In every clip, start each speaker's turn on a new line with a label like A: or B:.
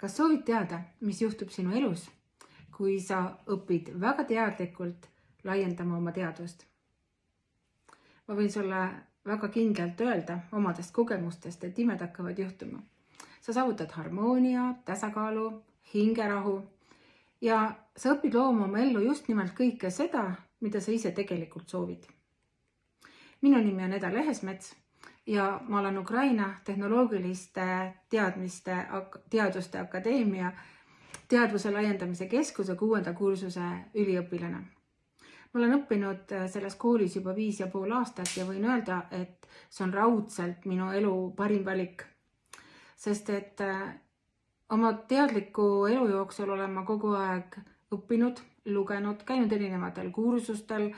A: Kas soovid teada, mis juhtub sinu elus, kui sa õpid väga teadlikult laiendama oma teadvust? Ma võin sulle väga kindlalt öelda omadest kogemustest, et imed hakkavad juhtuma. Sa saavutad harmoonia, tasakaalu, hingerahu ja sa õpid looma oma ellu just nimelt kõike seda, mida sa ise tegelikult soovid. Minu nimi on Eda Lehesmets ja ma olen Ukraina tehnoloogiliste teaduste akadeemia teadvuse laiendamise keskuse 6. kursuse üliõpilane. Ma olen õppinud selles koolis juba 5,5 aastat ja võin öelda, et see on raudselt minu elu parim valik. Sest et oma teadliku elu jooksul olen ma kogu aeg õppinud, lugenud, käinud erinevatel kursustel,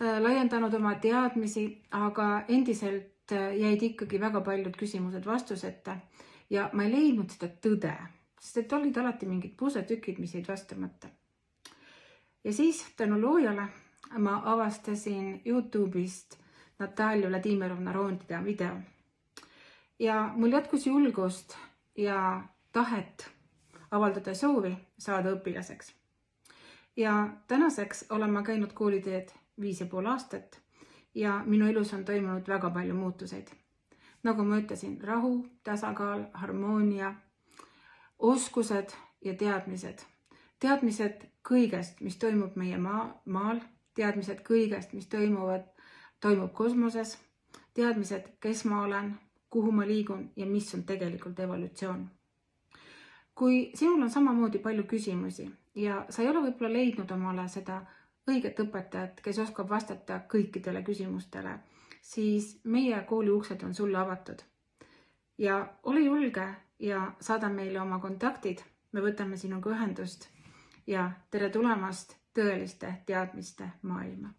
A: laiendanud oma teadmisi, aga endiselt jäid ikkagi väga paljud küsimused vastuseta ja ma ei leidnud seda tõde, sest et olid alati mingid pusetükid, mis jäid vastamata. Ja siis tänu loojale ma avastasin YouTube'ist Natalja Vladimirovna Rondida video. Ja mul jätkus julgust ja tahet avaldada soovi saada õpilaseks. Ja tänaseks olen ma käinud kooliteed 5,5 aastat ja minu elus on toimunud väga palju muutuseid. Nagu ma ütlesin, rahu, tasakaal, harmoonia, oskused ja teadmised. Teadmised kõigest, mis toimub meie maal, teadmised kõigest, mis toimub kosmoses, teadmised, kes ma olen, kuhu ma liigun ja mis on tegelikult evolutsioon. Kui sinul on samamoodi palju küsimusi ja sa ei ole võib-olla leidnud omale seda õiget õpetajat, kes oskab vastata kõikidele küsimustele, siis meie kooli uksed on sulle avatud. Ja ole julge ja saada meile oma kontaktid, me võtame sinuga ühendust ja tere tulemast tõeliste teadmiste maailma.